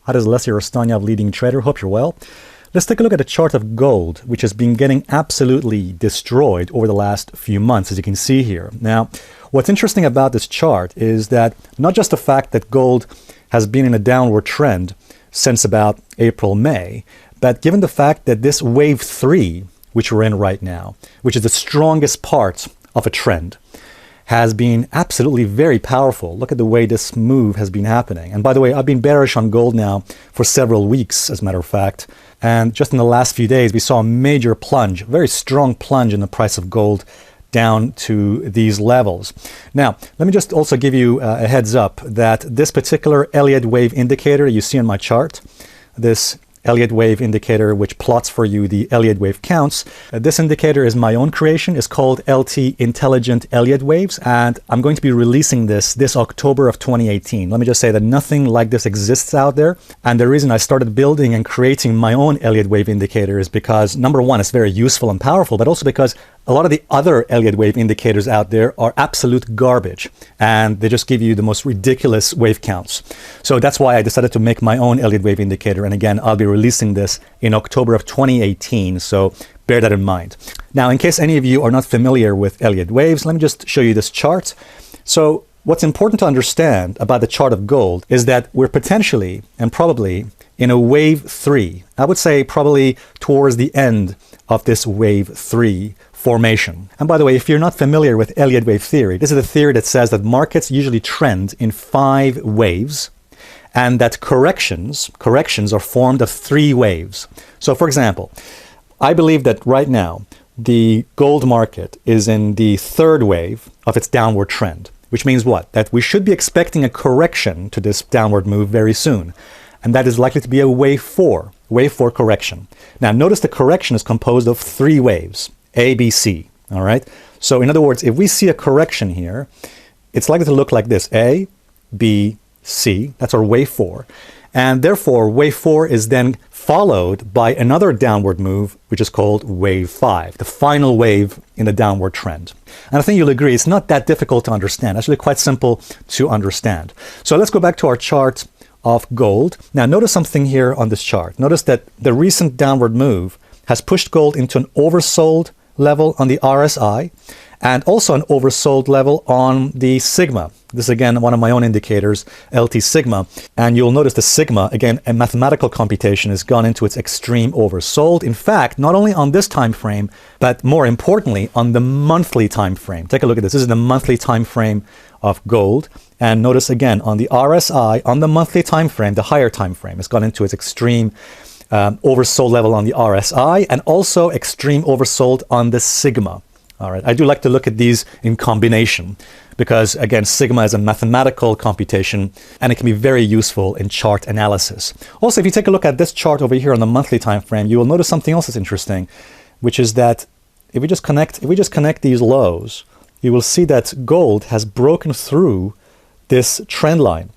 Hi, this is Alessio Rastani of Leading Trader. Hope you're well. Let's take a look at the chart of gold, which has been getting absolutely destroyed over the last few months, as you can see here. Now, what's interesting about this chart is that not just the fact that gold has been in a downward trend since about April, May, but given the fact that this wave 3, which we're in right now, which is the strongest part of a trend, has been absolutely very powerful. Look at the way this move has been happening. And by the way, I've been bearish on gold now for several weeks, as a matter of fact. And just in the last few days, we saw a major plunge, a very strong plunge in the price of gold down to these levels. Now, let me just also give you a heads up that this particular Elliott wave indicator you see on my chart, this Elliott wave indicator, which plots for you the Elliott wave counts. This indicator is my own creation. It's called LT Intelligent Elliott Waves, and I'm going to be releasing this October of 2018. Let me just say that nothing like this exists out there, and the reason I started building and creating my own Elliott wave indicator is because, number one, it's very useful and powerful, but also because a lot of the other Elliott wave indicators out there are absolute garbage, and they just give you the most ridiculous wave counts. So that's why I decided to make my own Elliott wave indicator, and again, I'll be releasing this in October of 2018, so bear that in mind. Now, in case any of you are not familiar with Elliott waves, let me just show you this chart. So what's important to understand about the chart of gold is that we're potentially and probably in a wave 3. I would say probably towards the end of this wave 3 formation. And by the way, if you're not familiar with Elliott wave theory, this is a theory that says that markets usually trend in 5 waves, and that corrections are formed of 3 waves. So for example, I believe that right now the gold market is in the 3rd wave of its downward trend, which means what? That we should be expecting a correction to this downward move very soon. And that is likely to be a wave 4 correction. Now notice the correction is composed of 3 waves, A, B, C, all right? So in other words, if we see a correction here, it's likely to look like this, A, B, C, that's our wave 4. And therefore, wave 4 is then followed by another downward move, which is called wave 5, the final wave in the downward trend. And I think you'll agree, it's not that difficult to understand, actually quite simple to understand. So let's go back to our chart of gold. Now notice something here on this chart. Notice that the recent downward move has pushed gold into an oversold level on the RSI and also an oversold level on the sigma. This is again one of my own indicators, LT sigma, and you'll notice the sigma, again a mathematical computation, has gone into its extreme oversold. In fact, not only on this time frame, but more importantly on the monthly time frame. Take a look at this. This is the monthly time frame of gold, and notice again on the RSI, on the monthly time frame, the higher time frame, has gone into its extreme oversold level on the RSI and also extreme oversold on the sigma. All right, I do like to look at these in combination because, again, sigma is a mathematical computation and it can be very useful in chart analysis. Also, if you take a look at this chart over here on the monthly time frame, you will notice something else that's interesting, which is that if we just connect these lows, you will see that gold has broken through this trend line.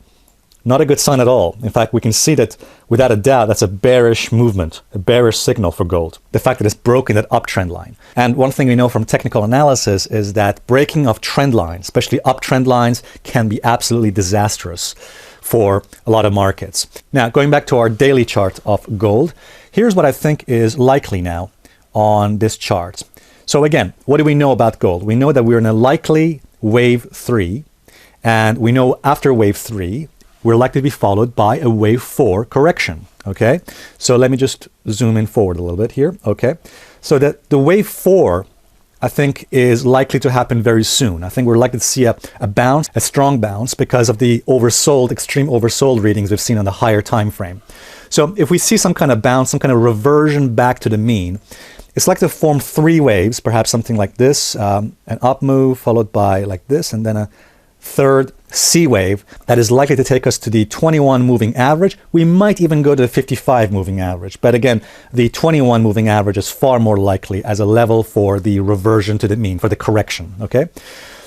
Not a good sign at all. In fact, we can see that without a doubt, that's a bearish movement, a bearish signal for gold. The fact that it's broken that uptrend line. And one thing we know from technical analysis is that breaking of trend lines, especially uptrend lines, can be absolutely disastrous for a lot of markets. Now, going back to our daily chart of gold, here's what I think is likely now on this chart. So again, what do we know about gold? We know that we're in a likely wave 3, and we know after wave 3, we're likely to be followed by a wave 4 correction, okay? So let me just zoom in forward a little bit here, okay? So that the wave 4, I think, is likely to happen very soon. I think we're likely to see a bounce, a strong bounce, because of the oversold, extreme oversold readings we've seen on the higher time frame. So if we see some kind of bounce, some kind of reversion back to the mean, it's likely to form 3 waves, perhaps something like this, an up move followed by like this, and then a third C wave that is likely to take us to the 21 moving average. We might even go to the 55 moving average. But again, the 21 moving average is far more likely as a level for the reversion to the mean, for the correction, okay?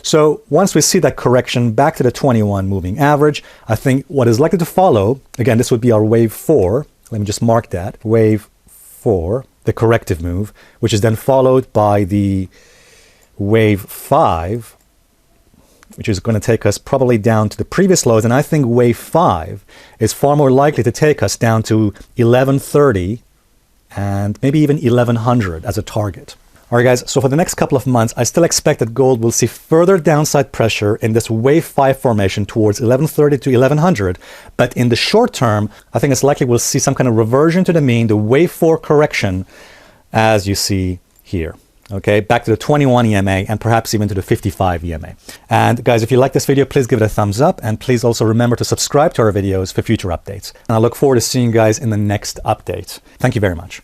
So once we see that correction back to the 21 moving average, I think what is likely to follow, again, this would be our wave 4. Let me just mark that. Wave 4, the corrective move, which is then followed by the wave 5, which is going to take us probably down to the previous lows. And I think wave 5 is far more likely to take us down to 1130 and maybe even 1100 as a target. All right, guys, so for the next couple of months, I still expect that gold will see further downside pressure in this wave 5 formation towards 1130 to 1100. But in the short term, I think it's likely we'll see some kind of reversion to the mean, the wave 4 correction, as you see here. Okay, back to the 21 EMA and perhaps even to the 55 EMA. And guys, if you like this video, please give it a thumbs up. And please also remember to subscribe to our videos for future updates. And I look forward to seeing you guys in the next update. Thank you very much.